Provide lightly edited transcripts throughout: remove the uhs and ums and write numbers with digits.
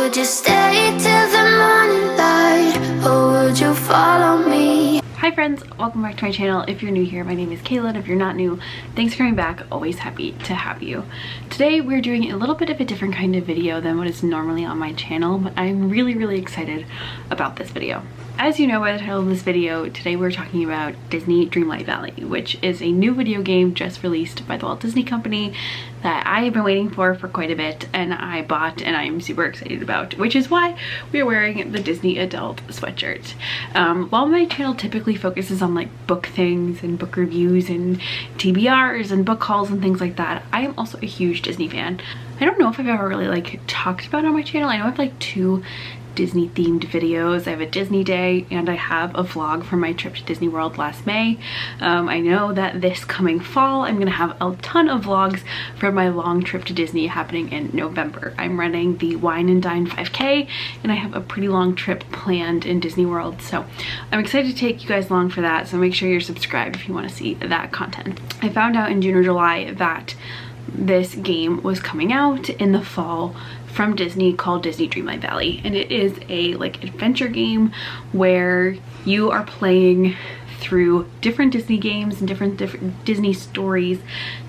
would you stay till the morning light, or would you follow me? Hi friends, welcome back to my channel. If you're new here, my name is Kayla, and if you're not new, thanks for coming back. Always happy to have you. Today we're doing a little bit of a different kind of video than what is normally on my channel, but I'm really excited about this video. As you know by the title of this video, today we're talking about Disney Dreamlight Valley, which is a new video game just released by the Walt Disney Company that I have been waiting for quite a bit, and I bought and I'm super excited about, which is why we are wearing the Disney adult sweatshirt. While my channel typically focuses on like book things and book reviews and TBRs and book hauls and things like that, I am also a huge Disney fan. I don't know if I've ever really like talked about it on my channel. I know I have like 2 Disney themed videos. I have a Disney day and I have a vlog from my trip to Disney World last May. I know that this coming fall I'm gonna have a ton of vlogs from my long trip to Disney happening in November. I'm running the Wine and Dine 5K and I have a pretty long trip planned in Disney World, so I'm excited to take you guys along for that, so make sure you're subscribed if you want to see that content. I found out in June or July that this game was coming out in the fall from Disney called Disney Dreamlight Valley, and it is a like adventure game where you are playing through different Disney games and different Disney stories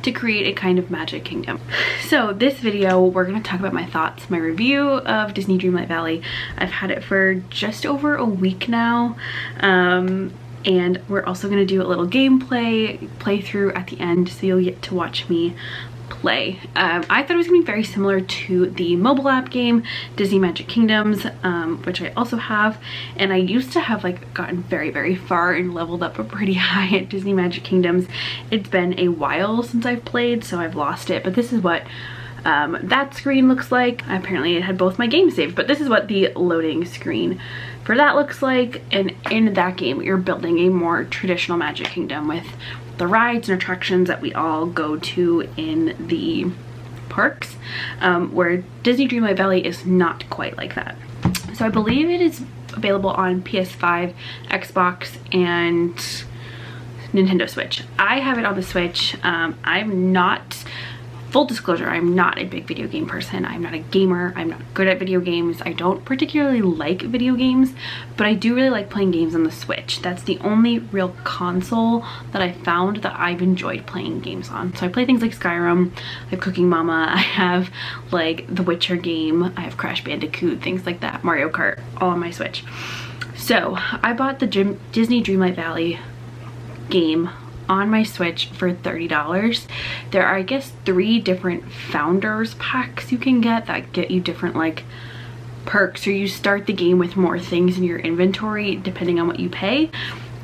to create a kind of magic kingdom. So this video we're going to talk about my thoughts, my review of Disney Dreamlight Valley. I've had it for just over a week now, and we're also going to do a little gameplay playthrough at the end, so you'll get to watch me play. I thought it was gonna be very similar to the mobile app game Disney Magic Kingdoms, which I also have, and I used to have like gotten very far and leveled up pretty high at Disney Magic Kingdoms. It's been a while since I've played, so I've lost it, but this is what that screen looks like. Apparently it had both my games saved, but this is what the loading screen for that looks like, and in that game you're building a more traditional Magic Kingdom with the rides and attractions that we all go to in the parks, where Disney Dreamlight Valley is not quite like that. So I believe it is available on PS5, Xbox, and Nintendo Switch. I have it on the Switch. I'm not, full disclosure, I'm not a big video game person. I'm not a gamer. I'm not good at video games. I don't particularly like video games, but I do really like playing games on the Switch. That's the only real console that I found that I've enjoyed playing games on. So I play things like Skyrim, I have Cooking Mama, I have like the Witcher game, I have Crash Bandicoot, things like that, Mario Kart, all on my Switch. So I bought the Disney Dreamlight Valley game on my Switch for $30. There are, I guess, 3 different founders packs you can get that get you different like perks, or you start the game with more things in your inventory depending on what you pay.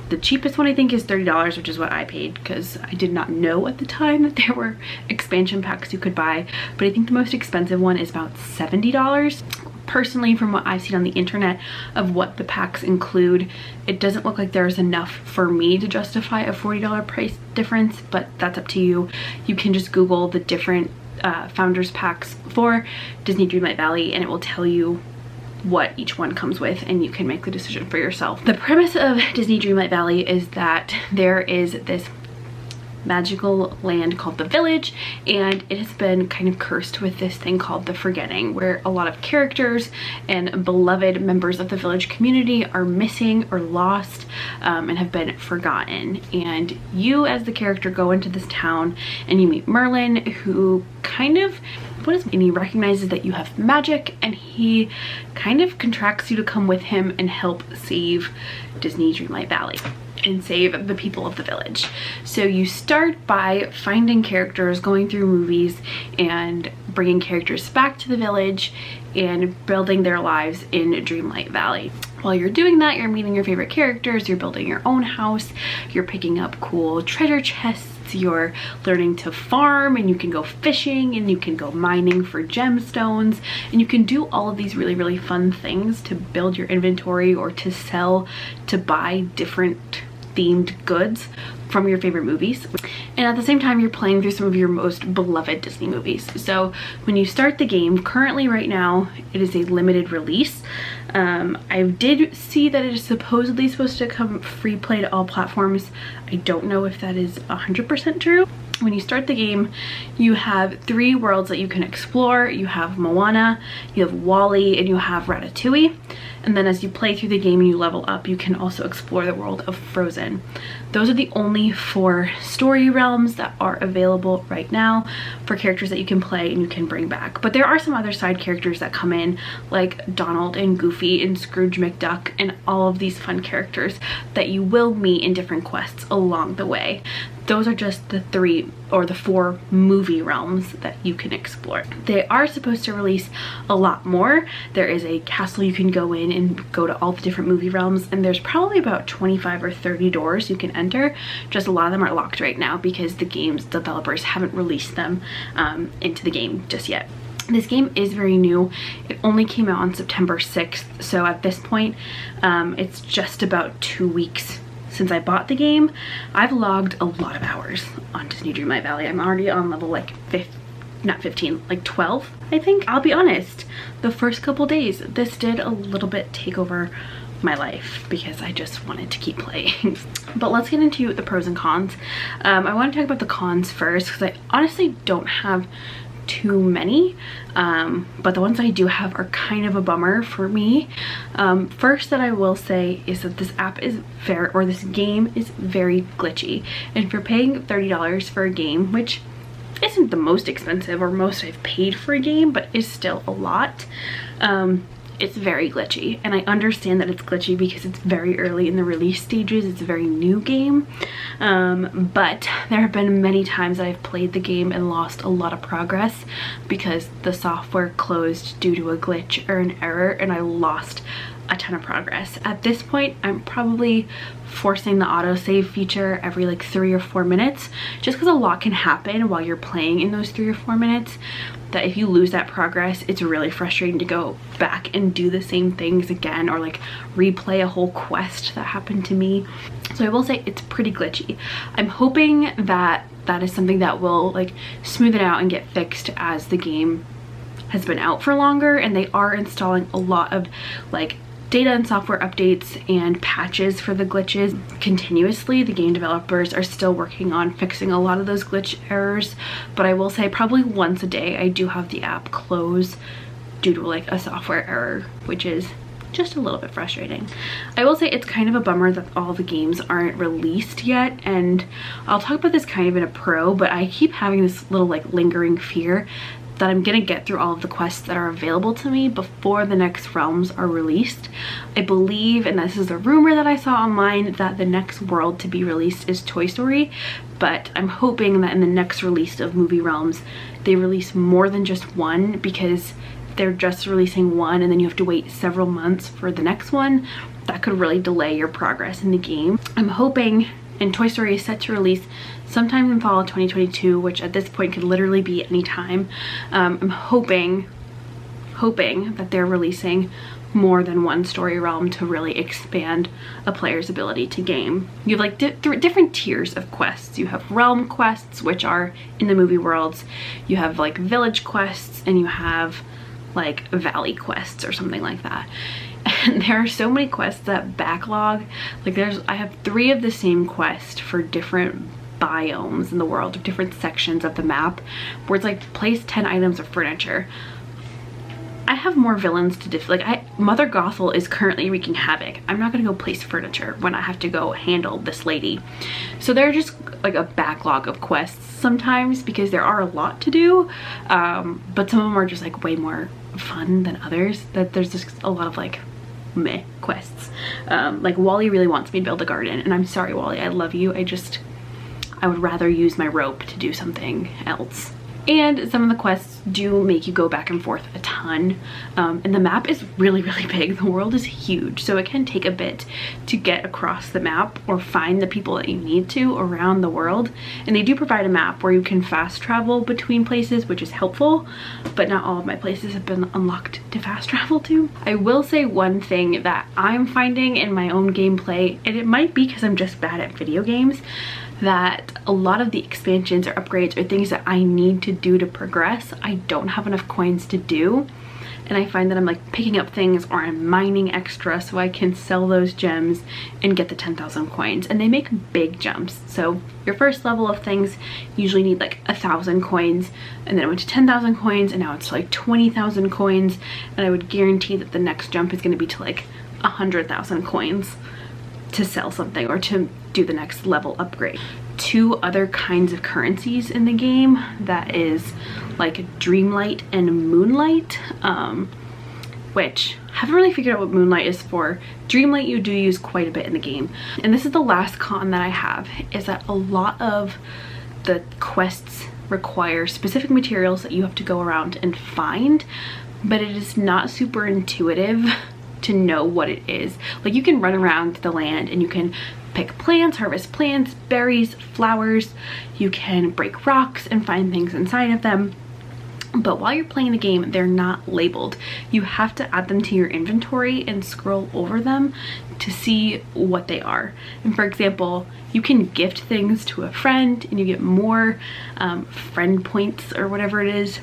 The cheapest one I think is $30, which is what I paid because I did not know at the time that there were expansion packs you could buy, but I think the most expensive one is about $70. Personally, from what I've seen on the internet of what the packs include, it doesn't look like there's enough for me to justify a $40 price difference, but that's up to you. You can just Google the different founders packs for Disney Dreamlight Valley and it will tell you what each one comes with, and you can make the decision for yourself. The premise of Disney Dreamlight Valley is that there is this magical land called the Village, and it has been kind of cursed with this thing called the Forgetting, where a lot of characters and beloved members of the Village community are missing or lost, and have been forgotten. And you as the character go into this town and you meet Merlin, who kind of and he recognizes that you have magic, and he kind of contracts you to come with him and help save Disney Dreamlight Valley and save the people of the village. So you start by finding characters, going through movies and bringing characters back to the village and building their lives in Dreamlight Valley. While you're doing that, you're meeting your favorite characters, you're building your own house, you're picking up cool treasure chests, you're learning to farm, and you can go fishing, and you can go mining for gemstones, and you can do all of these really fun things to build your inventory or to sell, to buy different themed goods from your favorite movies. And at the same time, you're playing through some of your most beloved Disney movies. So when you start the game, currently right now, it is a limited release. I did see that it is supposedly supposed to come free play to all platforms. I don't know if that is 100% true. When you start the game, you have 3 worlds that you can explore. You have Moana, you have Wall-E, and you have Ratatouille. And then as you play through the game and you level up, you can also explore the world of Frozen. Those are the only 4 story realms that are available right now for characters that you can play and you can bring back. But there are some other side characters that come in, like Donald and Goofy and Scrooge McDuck and all of these fun characters that you will meet in different quests along the way. Those are just the 3 or the 4 movie realms that you can explore. They are supposed to release a lot more. There is a castle you can go in and go to all the different movie realms, and there's probably about 25 or 30 doors you can enter. Just a lot of them are locked right now because the game's developers haven't released them into the game just yet. This game is very new. It only came out on September 6th, so at this point it's just about 2 weeks since I bought the game. I've logged a lot of hours on Disney Dreamlight Valley. I'm already on level like 12, I think. I'll be honest, the first couple days, this did a little bit take over my life because I just wanted to keep playing. But let's get into the pros and cons. I want to talk about the cons first because I honestly don't have too many, but the ones I do have are kind of a bummer for me. First that I will say is that this app is this game is very glitchy, and for paying $30 for a game, which isn't the most expensive or most I've paid for a game, but is still a lot, it's very glitchy. And I understand that it's glitchy because it's very early in the release stages. It's a very new game, but there have been many times that I've played the game and lost a lot of progress because the software closed due to a glitch or an error, and I lost a ton of progress. At this point, I'm probably forcing the autosave feature every like 3 or 4 minutes, just because a lot can happen while you're playing in those 3 or 4 minutes, that if you lose that progress, it's really frustrating to go back and do the same things again or like replay a whole quest that happened to me. So I will say it's pretty glitchy. I'm hoping that that is something that will like smooth it out and get fixed as the game has been out for longer, and they are installing a lot of like data and software updates and patches for the glitches continuously. The game developers are still working on fixing a lot of those glitch errors, but I will say probably once a day I do have the app close due to like a software error, which is just a little bit frustrating. I will say it's kind of a bummer that all the games aren't released yet, and I'll talk about this kind of in a pro, but I keep having this little like lingering fear that I'm gonna get through all of the quests that are available to me before the next realms are released. I believe, and this is a rumor that I saw online, that the next world to be released is Toy Story, but I'm hoping that in the next release of movie realms they release more than just one, because if they're just releasing one and then you have to wait several months for the next one, that could really delay your progress in the game. I'm hoping, and Toy Story is set to release sometime in fall of 2022, which at this point could literally be any time. I'm hoping that they're releasing more than one story realm to really expand a player's ability to game. You have like different tiers of quests. You have realm quests, which are in the movie worlds. You have like village quests, and you have like valley quests or something like that. And there are so many quests that backlog. Like I have 3 of the same quest for different biomes in the world, of different sections of the map, where it's like place 10 items of furniture. I have more villains to Mother Gothel is currently wreaking havoc. I'm not gonna go place furniture when I have to go handle this lady. So they're just like a backlog of quests sometimes, because there are a lot to do, but some of them are just like way more fun than others, that there's just a lot of like meh quests. Like Wall-E really wants me to build a garden, and I'm sorry Wall-E, I love you, I would rather use my rope to do something else. And some of the quests do make you go back and forth a ton, and the map is really big. The world is huge, so it can take a bit to get across the map or find the people that you need to around the world. And they do provide a map where you can fast travel between places, which is helpful, but not all of my places have been unlocked to fast travel to. I will say one thing that I'm finding in my own gameplay, and it might be because I'm just bad at video games, that a lot of the expansions or upgrades or things that I need to do to progress, I don't have enough coins to do. and I find that I'm like picking up things or I'm mining extra so I can sell those gems and get the 10,000 coins. And they make big jumps. So your first level of things usually need like 1,000 coins, and then it went to 10,000 coins, and now it's like 20,000 coins, and I would guarantee that the next jump is going to be to like 100,000 coins to sell something or to do the next level upgrade. Two other kinds of currencies in the game, that is like Dreamlight and Moonlight, which I haven't really figured out what Moonlight is for. Dreamlight you do use quite a bit in the game, and this is the last con that I have, is that a lot of the quests require specific materials that you have to go around and find, but it is not super intuitive to know what it is. Like, you can run around the land and you can pick plants, harvest plants, berries, flowers, you can break rocks and find things inside of them, but while you're playing the game, they're not labeled. You have to add them to your inventory and scroll over them to see what they are. And for example, you can gift things to a friend and you get more friend points or whatever it is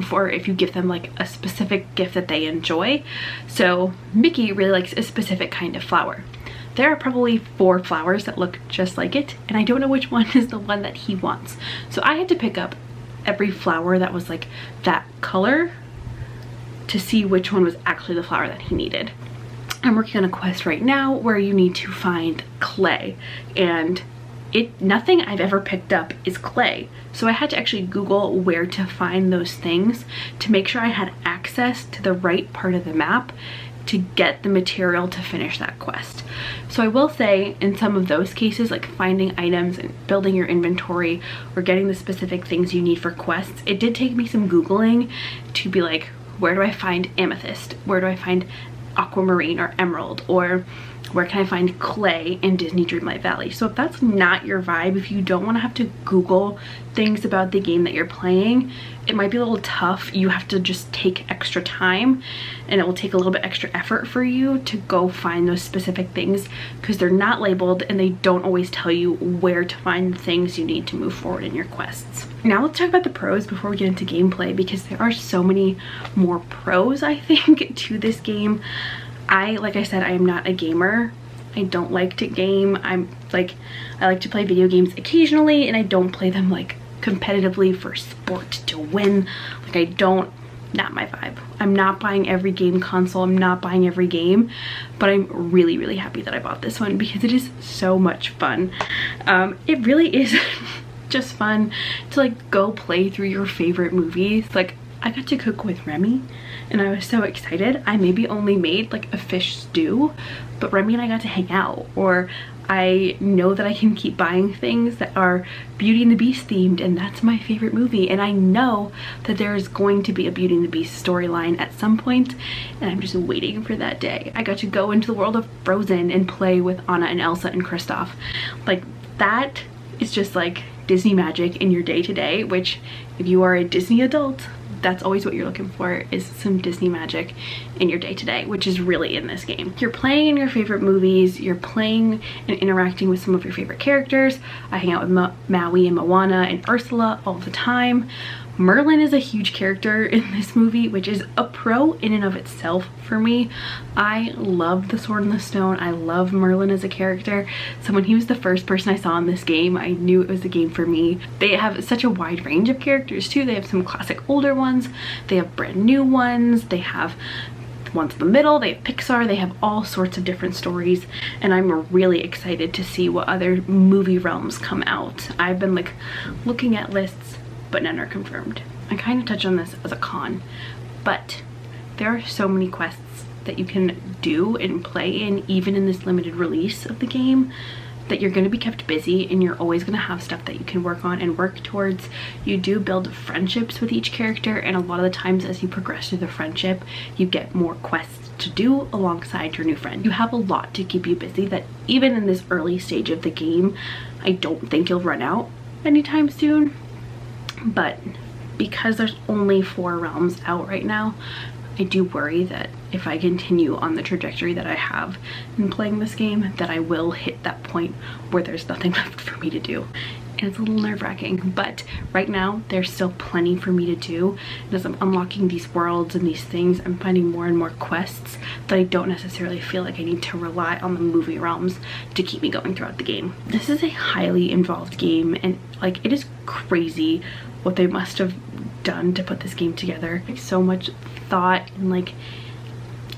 for if you give them like a specific gift that they enjoy. So Mickey really likes a specific kind of flower. There are probably 4 flowers that look just like it, and I don't know which one is the one that he wants. So I had to pick up every flower that was like that color to see which one was actually the flower that he needed. I'm working on a quest right now where you need to find clay, and nothing I've ever picked up is clay. So I had to actually Google where to find those things to make sure I had access to the right part of the map to get the material to finish that quest. So I will say, in some of those cases, like finding items and building your inventory or getting the specific things you need for quests, it did take me some Googling to be like, where do I find amethyst? Where do I find aquamarine or emerald? Or where can I find clay in Disney Dreamlight Valley? So if that's not your vibe, if you don't want to have to Google things about the game that you're playing, it might be a little tough. You have to just take extra time, and it will take a little bit extra effort for you to go find those specific things because they're not labeled and they don't always tell you where to find the things you need to move forward in your quests. Now let's talk about the pros before we get into gameplay, because there are so many more pros, I think, to this game. Like I said, I am not a gamer. I don't like to game. I like to play video games occasionally, and I don't play them like competitively for sport to win. Like, not my vibe. I'm not buying every game console. I'm not buying every game, but I'm really, really happy that I bought this one because it is so much fun. It really is just fun to like go play through your favorite movies. Like, I got to cook with Remy and I was so excited. I maybe only made like a fish stew, but Remy and I got to hang out. Or I know that I can keep buying things that are Beauty and the Beast themed, and that's my favorite movie, and I know that there's going to be a Beauty and the Beast storyline at some point, and I'm just waiting for that day. I got to go into the world of Frozen and play with Anna and Elsa and Kristoff. Like, that is just like Disney magic in your day-to-day, which if you are a Disney adult, that's always what you're looking for, is some Disney magic in your day-to-day, which is really in this game. You're playing in your favorite movies, you're playing and interacting with some of your favorite characters. I hang out with Maui and Moana and Ursula all the time. Merlin is a huge character in this movie, which is a pro in and of itself for me. I love The Sword in the Stone. I love Merlin as a character. So when he was the first person I saw in this game, I knew it was a game for me. They have such a wide range of characters too. They have some classic older ones, they have brand new ones, they have ones in the middle, they have Pixar, they have all sorts of different stories, and I'm really excited to see what other movie realms come out. I've been like looking at lists, but none are confirmed. I kind of touch on this as a con, but there are so many quests that you can do and play in, even in this limited release of the game, that you're going to be kept busy, and you're always going to have stuff that you can work on and work towards. You do build friendships with each character, and a lot of the times as you progress through the friendship, you get more quests to do alongside your new friend. You have a lot to keep you busy that even in this early stage of the game, I don't think you'll run out anytime soon. But because there's only 4 realms out right now, I do worry that if I continue on the trajectory that I have in playing this game, that I will hit that point where there's nothing left for me to do. and it's a little nerve-wracking, but right now there's still plenty for me to do. And as I'm unlocking these worlds and these things, I'm finding more and more quests that I don't necessarily feel like I need to rely on the movie realms to keep me going throughout the game. This is a highly involved game, and like, it is crazy what they must have done to put this game together. Like, so much thought, and like,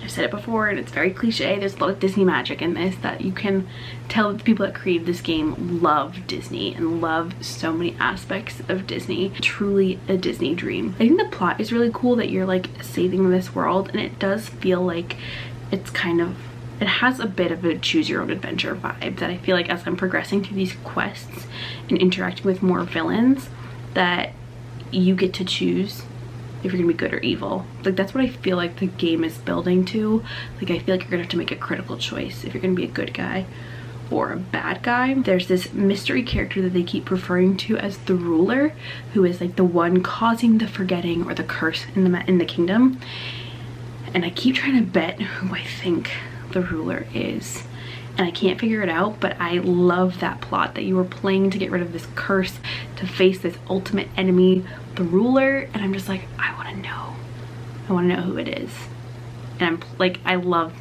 I've said it before and it's very cliche, there's a lot of Disney magic in this that you can tell that the people that created this game love Disney and love so many aspects of Disney. Truly a Disney dream. I think the plot is really cool that you're like saving this world, and it does feel like it's kind of, it has a bit of a choose your own adventure vibe that I feel like as I'm progressing through these quests and interacting with more villains, that you get to choose if you're gonna be good or evil. Like, that's what I feel like the game is building to. Like, I feel like you're gonna have to make a critical choice if you're gonna be a good guy or a bad guy. There's this mystery character that they keep referring to as the ruler, who is like the one causing the forgetting or the curse in the kingdom. And I keep trying to bet who I think the ruler is, and I can't figure it out, but I love that plot that you were playing to get rid of this curse, to face this ultimate enemy, the ruler, and I'm just like, I want to know who it is. And I'm like, I love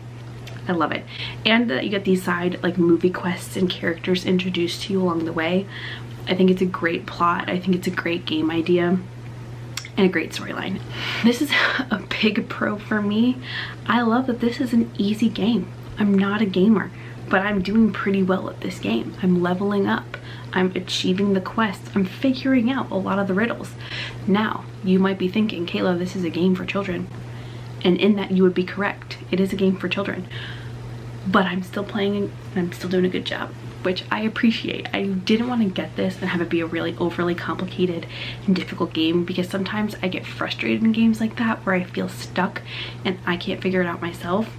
it. And that you get these side like movie quests and characters introduced to you along the way. I think it's a great plot. I think it's a great game idea and a great storyline. This is a big pro for me. I love that this is an easy game. I'm not a gamer, but I'm doing pretty well at this game. I'm leveling up, I'm achieving the quests, I'm figuring out a lot of the riddles. Now, you might be thinking, Kayla, this is a game for children. And in that, you would be correct. It is a game for children. But I'm still playing and I'm still doing a good job, which I appreciate. I didn't want to get this and have it be a really overly complicated and difficult game, because sometimes I get frustrated in games like that where I feel stuck and I can't figure it out myself,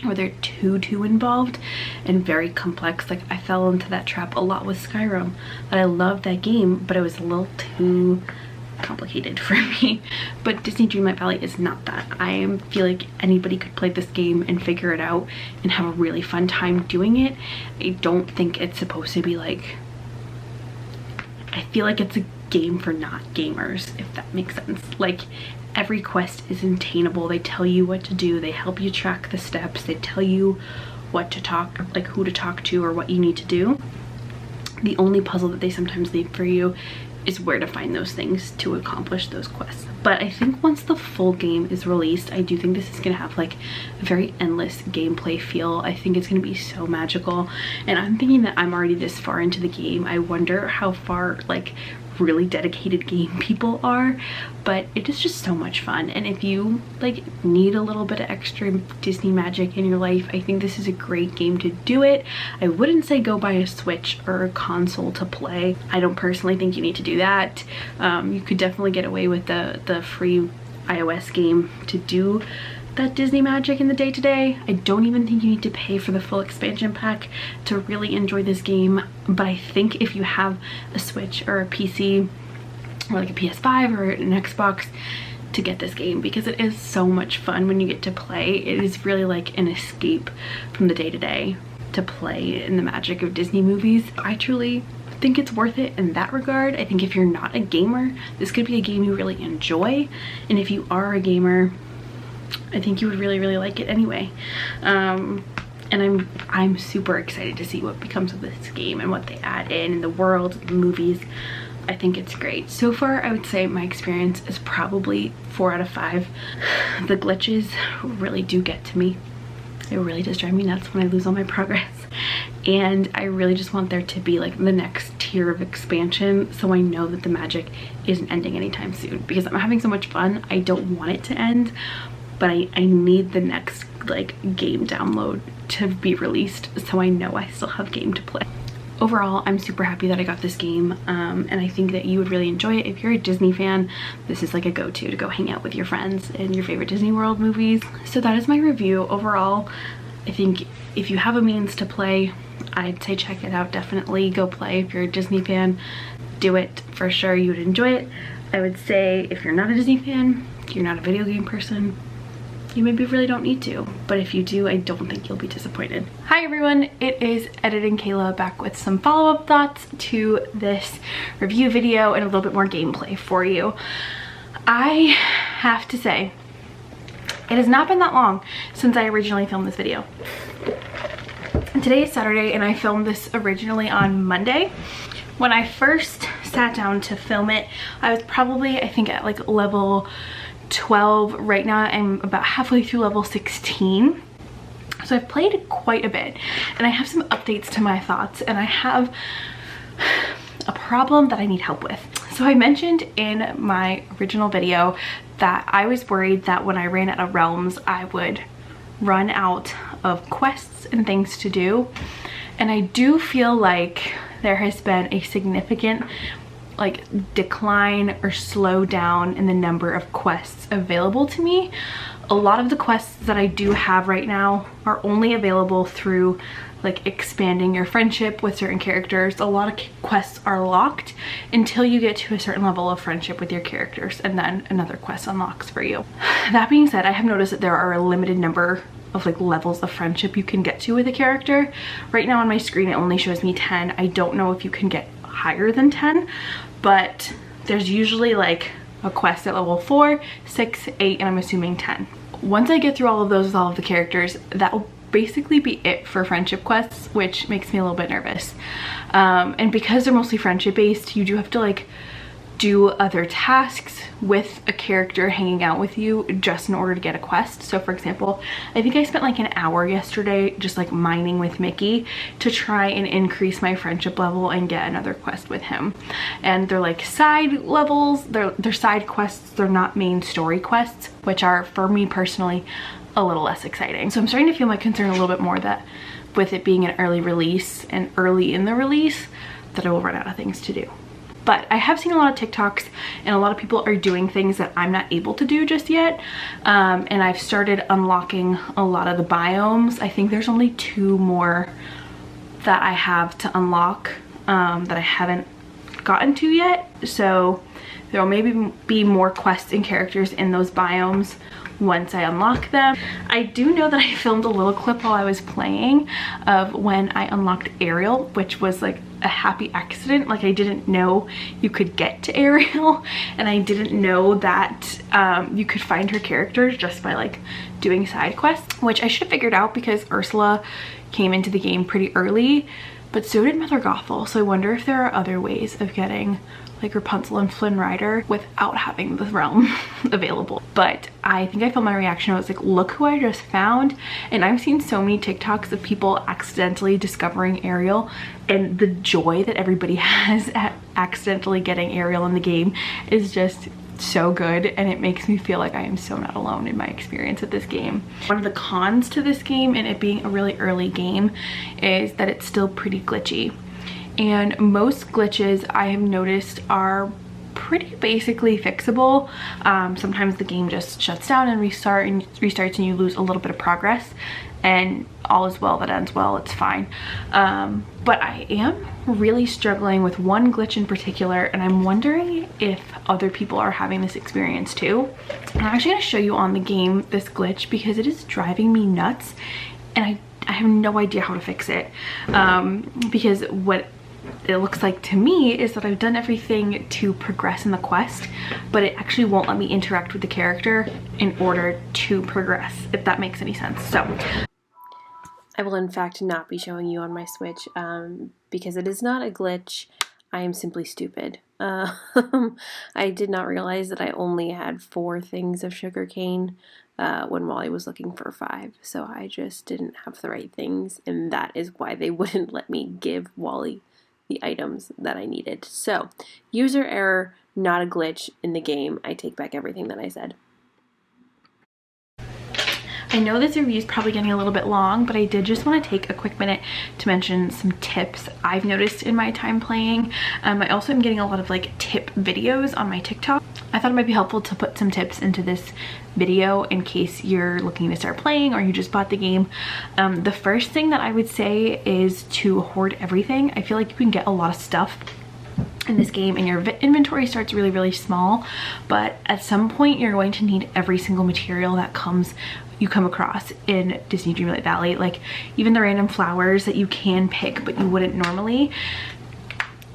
or they're too involved and very complex. Like, I fell into that trap a lot with Skyrim, that I loved that game, but it was a little too complicated for me. But Disney Dreamlight Valley is not that. I feel like anybody could play this game and figure it out and have a really fun time doing it. I don't think it's supposed to be like, I feel like it's a game for not gamers, if that makes sense. Like, every quest is attainable. They tell you what to do, they help you track the steps, they tell you what to talk, like who to talk to or what you need to do. The only puzzle that they sometimes leave for you is where to find those things to accomplish those quests. But I think once the full game is released, I do think this is gonna have like a very endless gameplay feel. I think it's gonna be so magical, and I'm thinking that I'm already this far into the game. I wonder how far like really dedicated game people are, but it is just so much fun. And if you like need a little bit of extra Disney magic in your life, I think this is a great game to do it. I wouldn't say go buy a Switch or a console to play. I don't personally think you need to do that. You could definitely get away with the free iOS game to do that Disney magic in the day-to-day. I don't even think you need to pay for the full expansion pack to really enjoy this game, but I think if you have a Switch or a PC or like a PS5 or an Xbox, to get this game, because it is so much fun when you get to play. It is really like an escape from the day-to-day to play in the magic of Disney movies. I truly think it's worth it in that regard. I think if you're not a gamer, this could be a game you really enjoy, and if you are a gamer, I think you would really like it anyway. And I'm super excited to see what becomes of this game and what they add in the world, the movies. I think it's great. So far, I would say my experience is probably 4 out of 5. The glitches really do get to me. It really does drive me nuts when I lose all my progress. And I really just want there to be like the next tier of expansion, so I know that the magic isn't ending anytime soon, because I'm having so much fun. I don't want it to end, but I need the next like game download to be released, so I know I still have game to play. Overall, I'm super happy that I got this game, and I think that you would really enjoy it. If you're a Disney fan, this is like a go-to to go hang out with your friends in your favorite Disney World movies. So that is my review. Overall, I think if you have a means to play, I'd say check it out. Definitely go play. If you're a Disney fan, do it for sure. You would enjoy it. I would say if you're not a Disney fan, you're not a video game person, you maybe really don't need to, but if you do, I don't think you'll be disappointed. Hi everyone, it is Editing Kayla back with some follow-up thoughts to this review video and a little bit more gameplay for you. I have to say, it has not been that long since I originally filmed this video. And today is Saturday and I filmed this originally on Monday. When I first sat down to film it, I was probably, I think, at like level 12. Right now I'm about halfway through level 16. So I've played quite a bit and I have some updates to my thoughts, and I have a problem that I need help with. So I mentioned in my original video that I was worried that when I ran out of realms, I would run out of quests and things to do. And I do feel like there has been a significant decline or slow down in the number of quests available to me. A lot of the quests that I do have right now are only available through like expanding your friendship with certain characters. A lot of quests are locked until you get to a certain level of friendship with your characters, and then another quest unlocks for you. That being said, I have noticed that there are a limited number of like levels of friendship you can get to with a character. Right now on my screen it only shows me 10. I don't know if you can get higher than 10, but there's usually like a quest at level 4, 6, 8, and I'm assuming 10. Once I get through all of those with all of the characters, that will basically be it for friendship quests, which makes me a little bit nervous. And because they're mostly friendship based, you do have to like do other tasks with a character hanging out with you just in order to get a quest. So for example, I think I spent like an hour yesterday just like mining with Mickey to try and increase my friendship level and get another quest with him. And they're like side levels, they're side quests, they're not main story quests, which are for me personally a little less exciting. So I'm starting to feel my concern a little bit more that with it being an early release and early in the release, that I will run out of things to do. But I have seen a lot of TikToks and a lot of people are doing things that I'm not able to do just yet. And I've started unlocking a lot of the biomes. I think there's only 2 more that I have to unlock that I haven't gotten to yet. So there will maybe be more quests and characters in those biomes once I unlock them. I do know that I filmed a little clip while I was playing of when I unlocked Ariel, which was like a happy accident. Like I didn't know you could get to Ariel, and I didn't know that you could find her characters just by like doing side quests, which I should have figured out because Ursula came into the game pretty early, but so did Mother Gothel. So I wonder if there are other ways of getting like Rapunzel and Flynn Rider without having the realm available. But I think I filmed my reaction. I was like, look who I just found. And I've seen so many TikToks of people accidentally discovering Ariel, and the joy that everybody has at accidentally getting Ariel in the game is just so good, and it makes me feel like I am so not alone in my experience with this game. One of the cons to this game and it being a really early game is that it's still pretty glitchy. And most glitches I have noticed are pretty basically fixable. Sometimes the game just shuts down and restarts and you lose a little bit of progress, and all is well that ends well, it's fine. But I am really struggling with one glitch in particular, and I'm wondering if other people are having this experience too. And I'm actually going to show you on the game this glitch because it is driving me nuts, and I have no idea how to fix it. Because what it looks like to me is that I've done everything to progress in the quest, but it actually won't let me interact with the character in order to progress, if that makes any sense. So I will in fact not be showing you on my Switch because it is not a glitch. I am simply stupid. I did not realize that I only had 4 things of sugarcane when Wally was looking for 5, so I just didn't have the right things, and that is why they wouldn't let me give Wally the items that I needed. So, user error, not a glitch in the game. I take back everything that I said. I know this review is probably getting a little bit long, but I did just want to take a quick minute to mention some tips I've noticed in my time playing. I also am getting a lot of like tip videos on my TikTok. I thought it might be helpful to put some tips into this video in case you're looking to start playing or you just bought the game. The first thing that I would say is to hoard everything. I feel like you can get a lot of stuff in this game and your inventory starts really small, but at some point you're going to need every single material that comes you come across in Disney Dreamlight Valley. Like even the random flowers that you can pick but you wouldn't normally,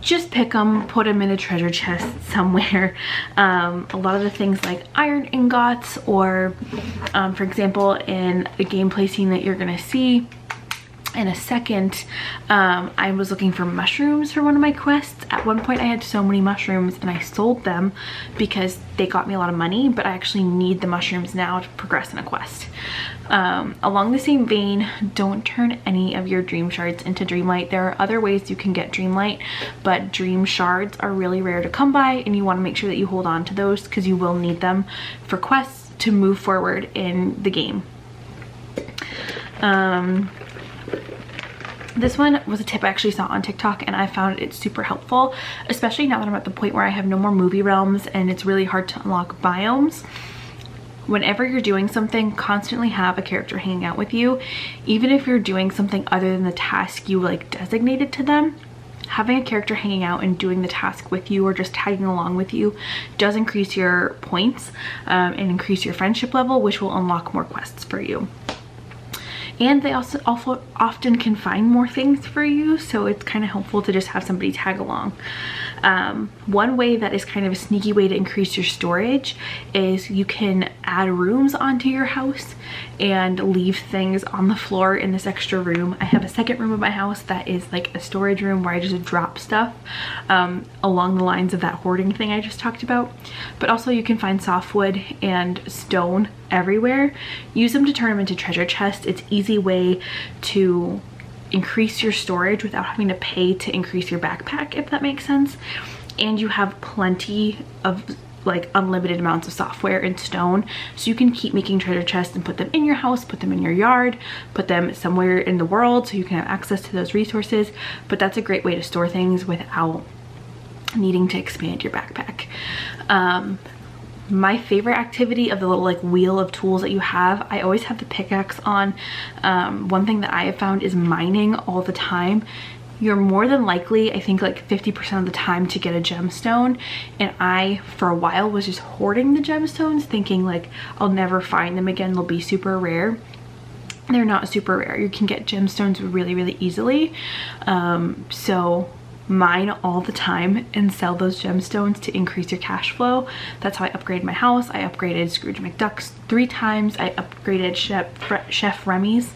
just pick them, put them in a treasure chest somewhere. A lot of the things like iron ingots, or for example in the gameplay scene that you're gonna see in a second, I was looking for mushrooms for one of my quests. At one point I had so many mushrooms and I sold them because they got me a lot of money, but I actually need the mushrooms now to progress in a quest. Along the same vein, don't turn any of your dream shards into Dreamlight. There are other ways you can get Dreamlight, but dream shards are really rare to come by, and you want to make sure that you hold on to those because you will need them for quests to move forward in the game. This one was a tip I actually saw on TikTok and I found it super helpful, especially now that I'm at the point where I have no more movie realms and it's really hard to unlock biomes. Whenever you're doing something, constantly have a character hanging out with you. Even if you're doing something other than the task you like designated to them, having a character hanging out and doing the task with you or just tagging along with you does increase your points and increase your friendship level, which will unlock more quests for you. And they also often can find more things for you, so it's kind of helpful to just have somebody tag along. One way that is kind of a sneaky way to increase your storage is you can add rooms onto your house and leave things on the floor in this extra room. I have a second room of my house that is like a storage room where I just drop stuff along the lines of that hoarding thing I just talked about. But also you can find softwood and stone everywhere. Use them to turn them into treasure chests. It's an easy way to increase your storage without having to pay to increase your backpack, if that makes sense. And you have plenty of like unlimited amounts of software and stone, so you can keep making treasure chests and put them in your house, put them in your yard, put them somewhere in the world so you can have access to those resources. But that's a great way to store things without needing to expand your backpack. My favorite activity of the little like wheel of tools that you have, I always have the pickaxe on. One thing that I have found is mining all the time. You're more than likely, I think like 50% of the time, to get a gemstone, and I for a while was just hoarding the gemstones thinking like I'll never find them again, they'll be super rare. They're not super rare. You can get gemstones really easily. So mine all the time and sell those gemstones to increase your cash flow. That's how I upgraded my house. I upgraded Scrooge McDuck's 3 times. I upgraded Chef Remy's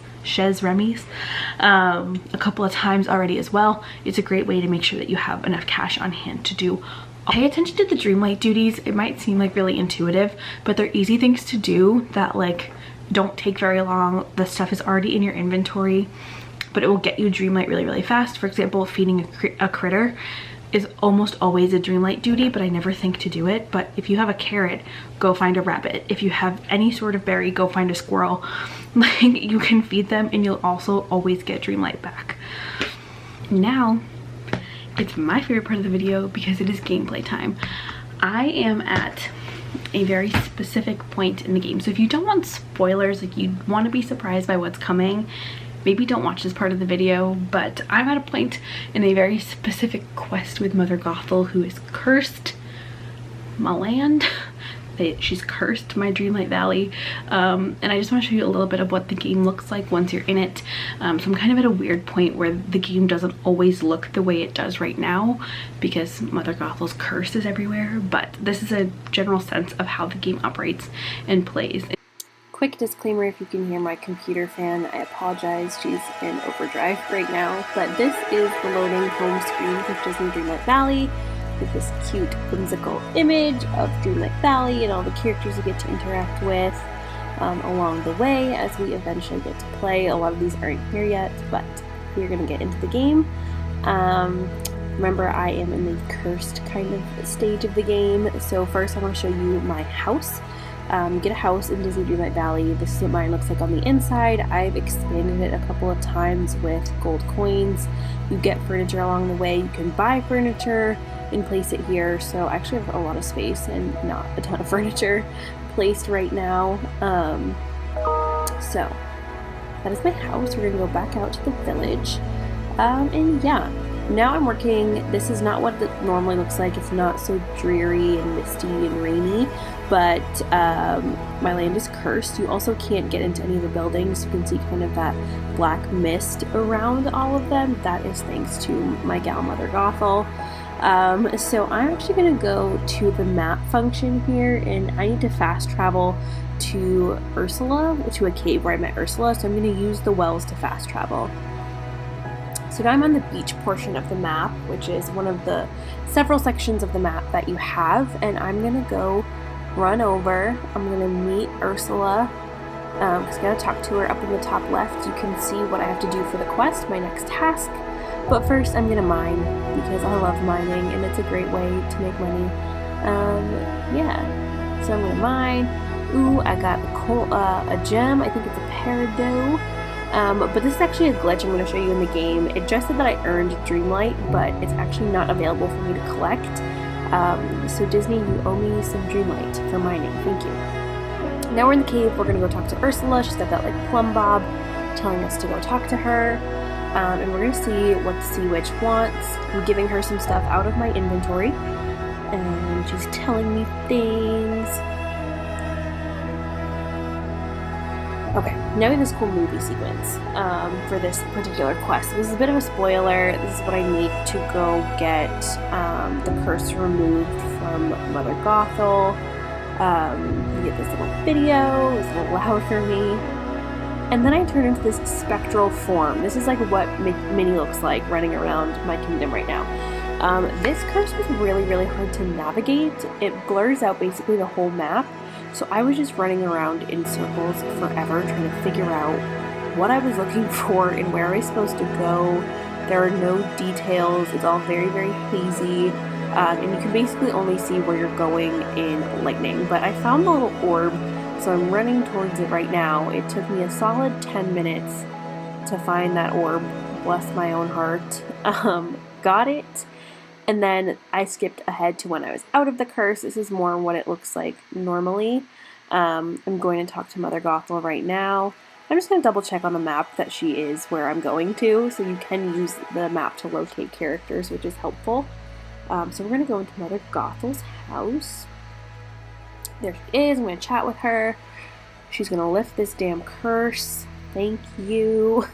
a couple of times already as well. It's a great way to make sure that you have enough cash on hand to do. Pay attention to the Dreamlight duties. It might seem like really intuitive, but they're easy things to do that like don't take very long. The stuff is already in your inventory, but it will get you Dreamlight really fast. For example, feeding a critter is almost always a Dreamlight duty, but I never think to do it. But if you have a carrot, go find a rabbit. If you have any sort of berry, go find a squirrel. Like, you can feed them and you'll also always get Dreamlight back. Now, it's my favorite part of the video because it is gameplay time. I am at a very specific point in the game. So if you don't want spoilers, like you want to be surprised by what's coming, maybe don't watch this part of the video. But I'm at a point in a very specific quest with Mother Gothel, who is cursed my land. She's cursed my Dreamlight Valley, and I just want to show you a little bit of what the game looks like once you're in it. So I'm kind of at a weird point where the game doesn't always look the way it does right now because Mother Gothel's curse is everywhere, but this is a general sense of how the game operates and plays. Quick disclaimer, if you can hear my computer fan, I apologize, she's in overdrive right now, but this is the loading home screen of Disney Dreamlight Valley, with this cute whimsical image of Dreamlight Valley and all the characters you get to interact with along the way as we eventually get to play. A lot of these aren't here yet, but we're going to get into the game. Remember, I am in the cursed kind of stage of the game, so first I want to show you my house. Get a house in Disney Dreamlight Valley. This is what mine looks like on the inside. I've expanded it a couple of times with gold coins. You get furniture along the way. You can buy furniture and place it here, so I actually have a lot of space and not a ton of furniture placed right now. So that is my house. We're gonna go back out to the village, and yeah, now I'm working. This is not what it normally looks like. It's not so dreary and misty and rainy. but my land is cursed. You also can't get into any of the buildings. You can see kind of that black mist around all of them. That is thanks to my gal Mother Gothel. So I'm actually going to go to the map function here, and I need to fast travel to Ursula, to a cave where I met Ursula, so I'm going to use the wells to fast travel. So now I'm on the beach portion of the map, which is one of the several sections of the map that you have, and I'm going to go run over. I'm going to meet Ursula, because I got to talk to her. Up in the top left, you can see what I have to do for the quest, my next task. But first, I'm going to mine, because I love mining, and it's a great way to make money. Yeah, so I'm going to mine. Ooh, I got a gem. I think it's a peridot. But this is actually a glitch I'm going to show you in the game. It just said that I earned Dreamlight, but it's actually not available for me to collect. So Disney, you owe me some Dreamlight for mining. Thank you. Now we're in the cave. We're going to go talk to Ursula. She's got that like plumb bob telling us to go talk to her. And we're going to see what the Sea Witch wants. I'm giving her some stuff out of my inventory. And she's telling me things. Okay, now we have this cool movie sequence for this particular quest. This is a bit of a spoiler. This is what I need to go get the curse removed from Mother Gothel. You get this little video. It's a little loud for me. And then I turn into this spectral form. This is like what Minnie looks like running around my kingdom right now. This curse was really, really hard to navigate. It blurs out basically the whole map. So I was just running around in circles forever trying to figure out what I was looking for and where I was supposed to go. There are no details. It's all very, very hazy. And you can basically only see where you're going in lightning. But I found the little orb, so I'm running towards it right now. It took me a solid 10 minutes to find that orb. Bless my own heart. Got it. And then I skipped ahead to when I was out of the curse. This is more what it looks like normally. I'm going to talk to Mother Gothel right now. I'm just going to double check on the map that she is where I'm going to. So you can use the map to locate characters, which is helpful. So we're going to go into Mother Gothel's house. There she is. I'm going to chat with her. She's going to lift this damn curse. Thank you.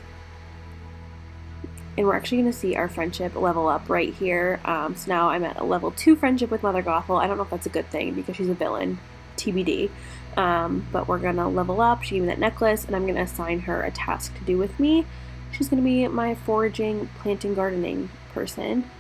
And we're actually going to see our friendship level up right here. So now I'm at a level 2 friendship with Mother Gothel. I don't know if that's a good thing because she's a villain. TBD. But we're going to level up. She gave me that necklace, and I'm going to assign her a task to do with me. She's going to be my foraging, planting, gardening person.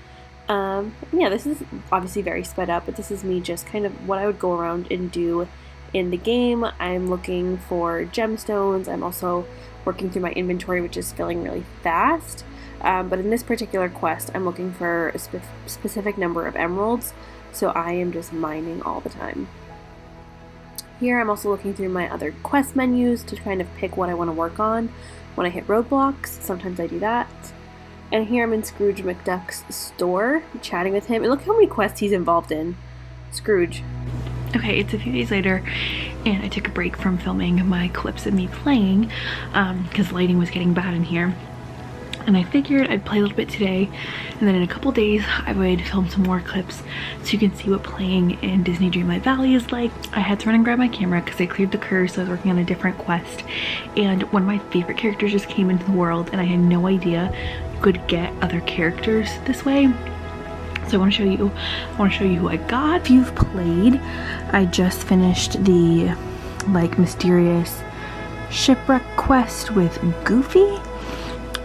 Yeah, this is obviously very sped up, but this is me just kind of what I would go around and do in the game. I'm looking for gemstones. I'm also working through my inventory, which is filling really fast. But in this particular quest, I'm looking for a specific number of emeralds, so I am just mining all the time. Here, I'm also looking through my other quest menus to kind of pick what I want to work on when I hit roadblocks. Sometimes I do that. And here I'm in Scrooge McDuck's store, chatting with him. And look how many quests he's involved in. Scrooge. Okay, it's a few days later, and I took a break from filming my clips of me playing, because lighting was getting bad in here. And I figured I'd play a little bit today, and then in a couple days I would film some more clips so you can see what playing in Disney Dreamlight Valley is like. I had to run and grab my camera because I cleared the curse. So I was working on a different quest, and one of my favorite characters just came into the world, and I had no idea you could get other characters this way. So I want to show you who I got. If you've played, I just finished the like mysterious shipwreck quest with Goofy.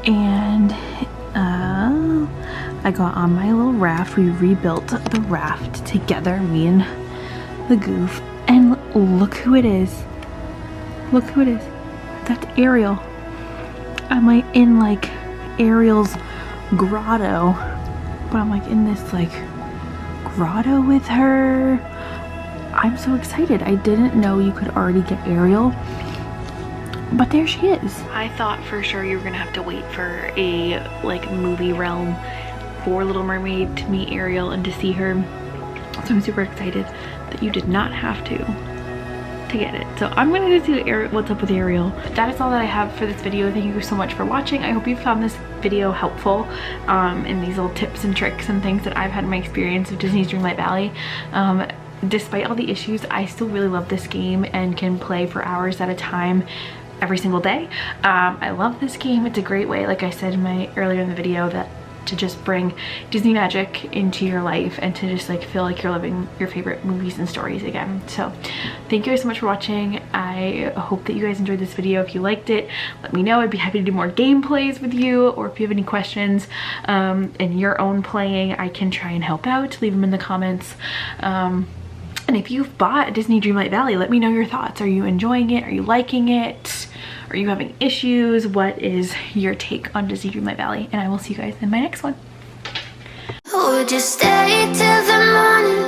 And I got on my little raft. We rebuilt the raft together, me and the Goof. And look who it is. Look who it is. That's Ariel. I'm like in like Ariel's grotto. But I'm like in this like grotto with her. I'm so excited. I didn't know you could already get Ariel. But there she is. I thought for sure you were gonna have to wait for a like movie realm for Little Mermaid to meet Ariel and to see her. So I'm super excited that you did not have to get it. So I'm gonna go see what's up with Ariel. That is all that I have for this video. Thank you so much for watching. I hope you found this video helpful in these little tips and tricks and things that I've had in my experience of Disney's Dreamlight Valley. despite all the issues, I still really love this game and can play for hours at a time every single day. I love this game. It's a great way, like I said earlier in the video, that to just bring Disney magic into your life and to just like feel like you're living your favorite movies and stories again. So thank you guys so much for watching. I hope that you guys enjoyed this video. If you liked it, let me know. I'd be happy to do more gameplays with you, or if you have any questions in your own playing, I can try and help out. Leave them in the comments. And if you've bought Disney Dreamlight Valley, let me know your thoughts. Are you enjoying it? Are you liking it? Are you having issues? What is your take on Disney Dreamlight Valley? And I will see you guys in my next one. Would you stay till the morning